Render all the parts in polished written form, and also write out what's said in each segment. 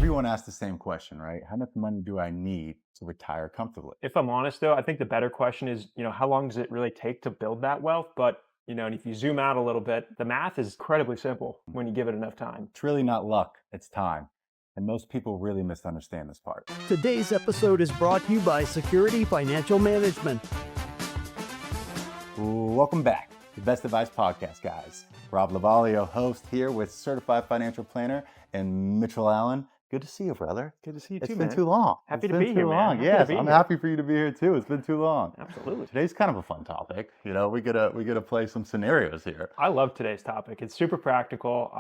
Everyone asks the same question, right? How much money do I need to retire comfortably? If I'm honest though, I think the better question is, how long does it really take to build that wealth? But, and if you zoom out a little bit, the math is incredibly simple when you give it enough time. It's really not luck, it's time. And most people really misunderstand this part. Today's episode is brought to you by Security Financial Management. Welcome back to Best Advice Podcast, guys. Rob Lovaglio, host, here with certified financial planner and Mitchell Allen. Good to see you, brother. Good to see you It's too, been man. too long. Happy It's to been be too here, long. man. Yes, I'm happy for you to be here too. It's been too long. Absolutely. Today's kind of a fun topic. We get to play some scenarios here. I love today's topic. It's super practical.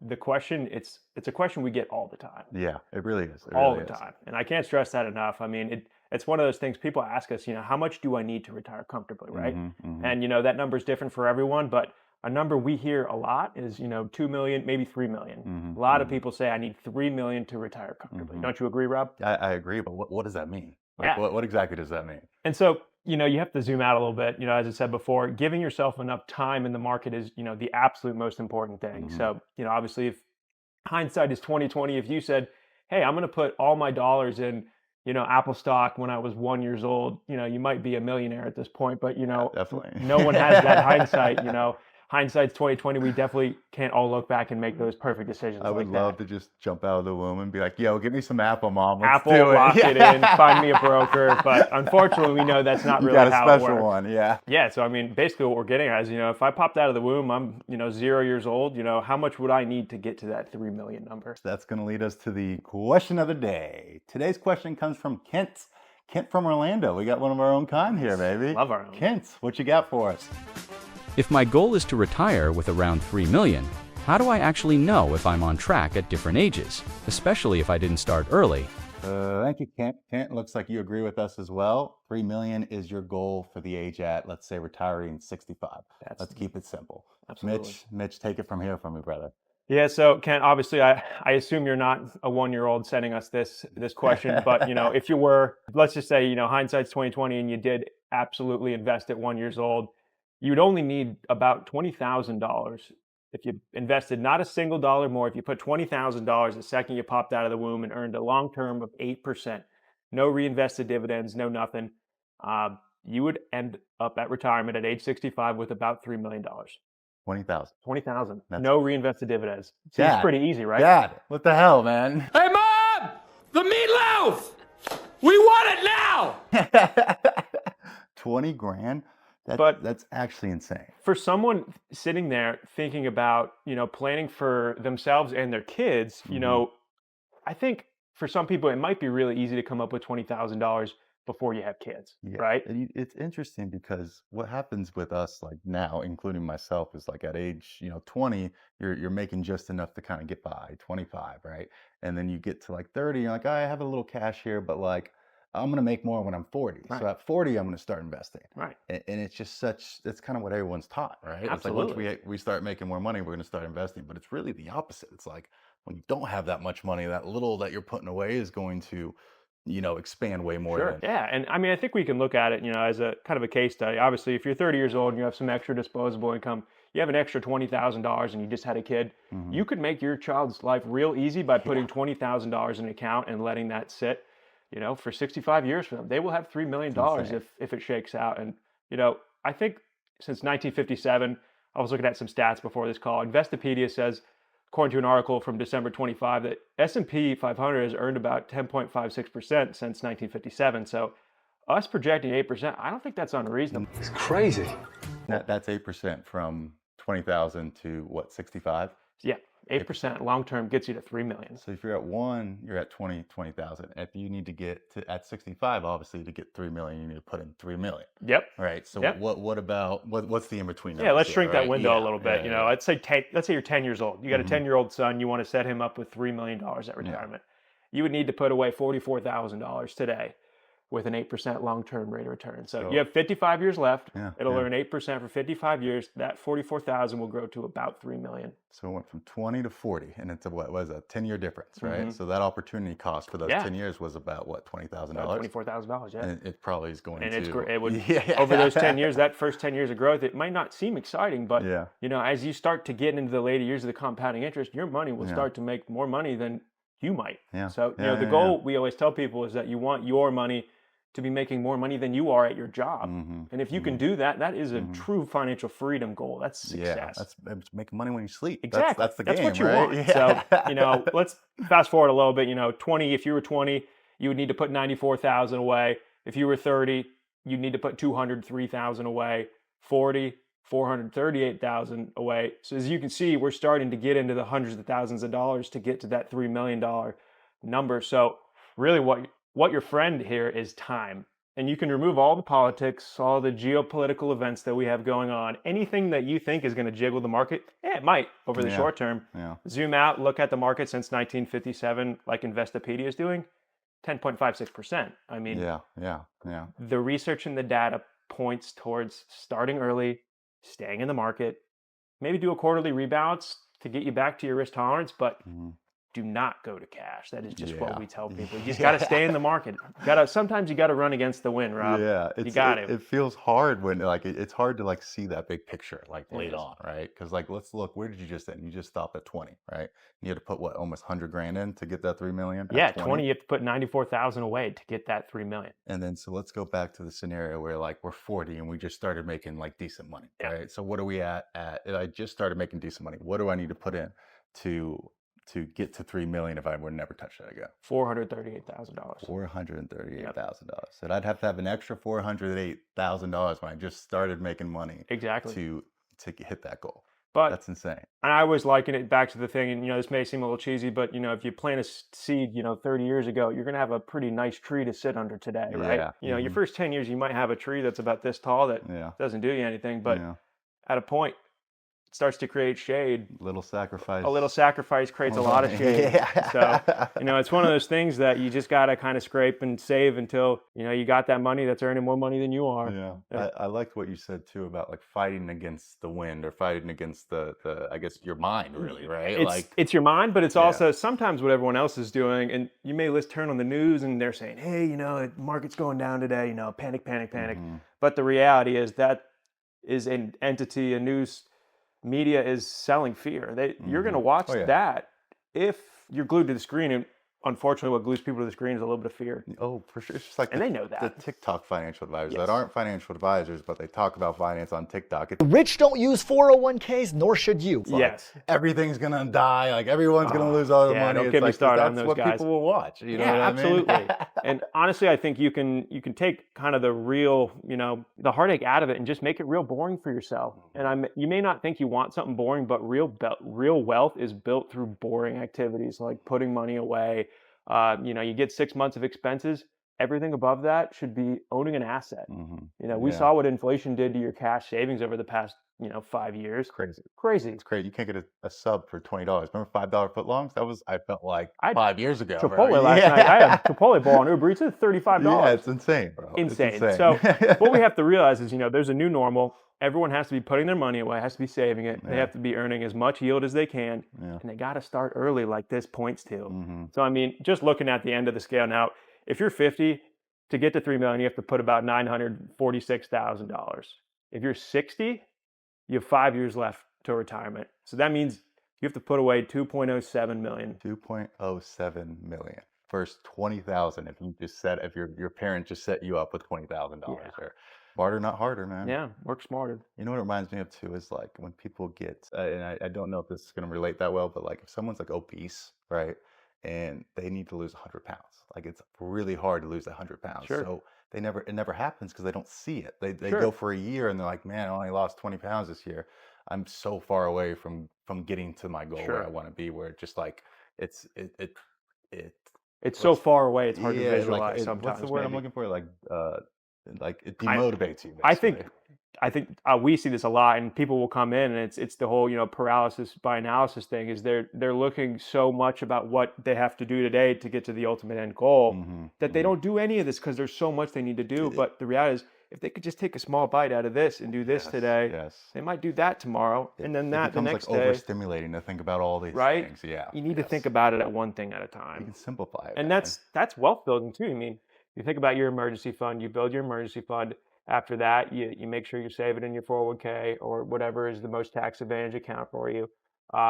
The question, it's a question we get all the time. Yeah, it really is. All the time. And I can't stress that enough. I mean, it's one of those things people ask us, how much do I need to retire comfortably, right? And, that number is different for everyone, but a number we hear a lot is, 2 million, maybe 3 million. A lot of people say I need 3 million to retire comfortably. Don't you agree, Rob? I agree, but what does that mean? Yeah. What exactly does that mean? And so, you have to zoom out a little bit. As I said before, giving yourself enough time in the market is, the absolute most important thing. So, obviously, if hindsight is 2020, if you said, hey, I'm going to put all my dollars in, Apple stock when I was 1 year old, you might be a millionaire at this point, but, definitely. No one has that hindsight, Hindsight's 2020. We definitely can't all look back and make those perfect decisions. I would love to just jump out of the womb and be like, yo, give me some Apple, Mom. Let's Apple, do it. lock it in, find me a broker. But unfortunately, we know that's not really how it works. You got a special one, yeah. Yeah, so I mean, basically what we're getting at is, if I popped out of the womb, I'm, 0 years old, how much would I need to get to that 3 million number? That's going to lead us to the question of the day. Today's question comes from Kent. Kent from Orlando. We got one of our own kind here, baby. Love our own. Kent, what you got for us? If my goal is to retire with around 3 million, how do I actually know if I'm on track at different ages, especially if I didn't start early? Thank you, Kent. Kent, looks like you agree with us as well. 3 million is your goal for the age at, let's say, retiring 65. Let's keep it simple. Absolutely. Mitch, take it from here for me, brother. Yeah, so Kent, obviously, I assume you're not a 1 year old sending us this question, but if you were, let's just say, hindsight's 2020 and you did absolutely invest at 1 year old, you would only need about $20,000 if you invested not a single dollar more. If you put $20,000 the second you popped out of the womb and earned a long term of 8%, no reinvested dividends, no nothing, you would end up at retirement at age 65 with about $3 million. 20,000. 20,000. No reinvested dividends. Seems Dad, pretty easy, right? Dad, what the hell, man? Hey, Mom! The meatloaf! We want it now! 20 grand? That's actually insane. For someone sitting there thinking about, planning for themselves and their kids, I think for some people it might be really easy to come up with $20,000 before you have kids, right? It's interesting because what happens with us like now, including myself, is like at age 20, you're making just enough to kind of get by. 25, right? And then you get to like 30, you're like, I have a little cash here, but like I'm gonna make more when I'm 40. Right. So at 40, I'm gonna start investing. Right. And it's just that's kind of what everyone's taught, right? Absolutely. It's like once we start making more money, we're gonna start investing. But it's really the opposite. It's like when you don't have that much money, that little that you're putting away is going to expand way more. Sure. Yeah. And I mean, I think we can look at it, as a kind of a case study. Obviously, if you're 30 years old and you have some extra disposable income, you have an extra $20,000 and you just had a kid, you could make your child's life real easy by putting $20,000 in an account and letting that sit, for 65 years for them. They will have $3 million if it shakes out. And, I think since 1957, I was looking at some stats before this call. Investopedia says, according to an article from December 25, that S&P 500 has earned about 10.56% since 1957. So us projecting 8%, I don't think that's unreasonable. It's crazy. That's 8% from 20,000 to what, 65? Yeah, 8% long-term gets you to 3 million. So if you're at 1, you're at 20,000. If you need to get to at 65, obviously to get 3 million, you need to put in 3 million. Yep. Right. So what about what's the in between? Yeah, let's shrink that window a little bit. Let's say you're 10 years old. You got a 10-year-old son. You want to set him up with $3 million at retirement. You would need to put away $44,000 today with an 8% long-term rate of return. So you have 55 years left. It'll earn 8% for 55 years. That 44,000 will grow to about 3 million. So it went from 20 to 40, and it's what was a 10-year difference, right? So that opportunity cost for those 10 years was about what, $20,000? $24,000, yeah. And it probably is going and to. It would over those 10 years, that first 10 years of growth, it might not seem exciting, but as you start to get into the later years of the compounding interest, your money will start to make more money than you might. Yeah. So, Yeah, the yeah, yeah. goal we always tell people is that you want your money to be making more money than you are at your job. Mhm, And if you can mhm, do that, that is a mhm. true financial freedom goal. That's Yeah, success. that's making money when you sleep. Exactly. That's the That's game, what you right? want. So, Yeah. let's fast forward a little bit. 20, if you were 20, you would need to put 94,000 away. If you were 30, you'd need to put 203,000 away. 40, 438,000 away. So as you can see, we're starting to get into the hundreds of thousands of dollars to get to that $3 million number. So really what your friend here is time. And you can remove all the politics, all the geopolitical events that we have going on. Anything that you think is going to jiggle the market, it might over the Yeah, short term. yeah. Zoom out, look at the market since 1957, like Investopedia is doing, 10.56%. I mean, Yeah, yeah, yeah. the research and the data points towards starting early, staying in the market, maybe do a quarterly rebalance to get you back to your risk tolerance, but Mhm. do not go to cash. That is just what Yeah. we tell people. You just got to stay in the market. Sometimes you got to run against the wind, Rob. Yeah, You got to. it feels hard when like it's hard to like see that big picture like It late is. on, right? Because like let's look, where did you just end? You just stopped at 20, right? You had to put what, almost 100 grand in to get that 3 million at Yeah, 20. 20, you have to put 94,000 away to get that 3 million. And then so let's go back to the scenario where like we're 40 and we just started making like decent money, Yeah. right? So what are we at I just started making decent money. What do I need to put in to get to 3 million if I would never touch that again? $438,000. $438,000. And I'd have to have an extra $408,000 when I just started making money Exactly. to hit that goal. But That's insane. and I always liken it back to the thing, and this may seem a little cheesy, but if you plant a seed, 30 years ago, you're gonna have a pretty nice tree to sit under today, right? Yeah. Your first 10 years, you might have a tree that's about this tall that Yeah. doesn't do you anything, but Yeah. at a point, it starts to create shade. Little sacrifice. A little sacrifice creates a lot of shade. Yeah. So, it's one of those things that you just got to kind of scrape and save until, you got that money that's earning more money than you are. Yeah. I liked what you said too about like fighting against the wind or fighting against the I guess your mind really, right? It's your mind, but it's Yeah. also sometimes what everyone else is doing. And you may turn on the news and they're saying, hey, the market's going down today, panic, panic, panic. Mhm. But the reality is that is an entity, a news media is selling fear. You're going to watch Oh, yeah. that if you're glued to the screen. And unfortunately, what glues people to the screen is a little bit of fear. Oh, for sure. It's just like And they know the that. TikTok financial advisors Yes. that aren't financial advisors, but they talk about finance on TikTok. The rich don't use 401ks, nor should you. Yes. Everything's gonna die. Like everyone's gonna lose all their yeah, money. don't It's get me like, 'cause started on that's those what guys. people will watch. You know Yeah, what I mean? absolutely. And honestly, I think you can take kind of the real, the heartache out of it and just make it real boring for yourself. And you may not think you want something boring, but real wealth is built through boring activities like putting money away. You get 6 months of expenses. Everything above that should be owning an asset. We Yeah. saw what inflation did to your cash savings over the past, 5 years. Crazy. Crazy. It's crazy. You can't get a sub for $20. Remember $5 footlongs? I felt like I had 5 years ago. bro. Chipotle last night. I had Chipotle bowl on Uber Eats at $35. Yeah, it's insane, bro. It's Insane. So what we have to realize is, there's a new normal. Everyone has to be putting their money away, has to be saving it. They Yeah. have to be earning as much yield as they can. Yeah. And they got to start early like this points to. Mhm. So, just looking at the end of the scale now, if you're 50, to get to 3 million, you have to put about $946,000. If you're 60, you have 5 years left to retirement. So that means you have to put away 2.07 million. 2.07 million. First 20,000 if you just set if your parents just set you up with $20,000 Yeah. or smarter, not harder, man. Yeah, work smarter. You know what it reminds me of too is like when people get, and I don't know if this is going to relate that well, but like if someone's like obese, right, and they need to lose 100 pounds, like it's really hard to lose 100 pounds. Sure. So it never happens because they don't see it. They Sure. go for a year and they're like, man, I only lost 20 pounds this year. I'm so far away from getting to my goal where Sure. I want to be, where it just like it It's so far away, it's hard to yeah, visualize like sometimes. what's the word I'm maybe. looking for? Like it demotivates you. I Basically. think we see this a lot, and people will come in, and it's the whole paralysis by analysis thing. Is they're looking so much about what they have to do today to get to the ultimate end goal that they don't do any of this because there's so much they need to do. But the reality is, if they could just take a small bite out of this and do this today, Yes. they might do that tomorrow, and then It that the becomes next like day. overstimulating to think about all these Right? things. Yeah. You need to think yes. about it at one thing at a You time. can simplify it. And man. that's wealth building too. You think about your emergency fund, you build your emergency fund. After that, you make sure you save it in your 401k or whatever is the most tax advantage account for you.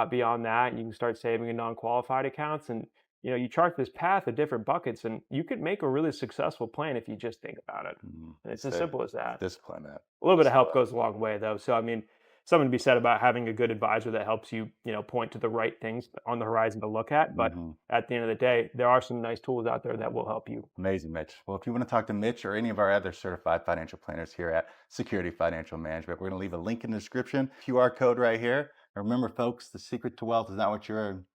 Beyond that, you can start saving in non-qualified accounts, and you chart this path of different buckets, and you could make a really successful plan if you just think about it. And it's as simple as that. Discipline that. A little bit of help goes a long way, though. So, I mean, something to be said about having a good advisor that helps you, point to the right things on the horizon to look at. But at the end of the day, there are some nice tools out there that will help you. Amazing, Mitch. Well, if you want to talk to Mitch or any of our other certified financial planners here at Security Financial Management, we're going to leave a link in the description, QR code right here. And remember, folks, the secret to wealth is not what you earn,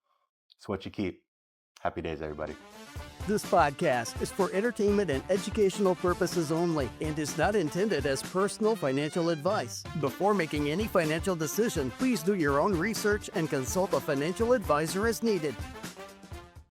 it's what you keep. Happy days, everybody. This podcast is for entertainment and educational purposes only and is not intended as personal financial advice. Before making any financial decision, please do your own research and consult a financial advisor as needed.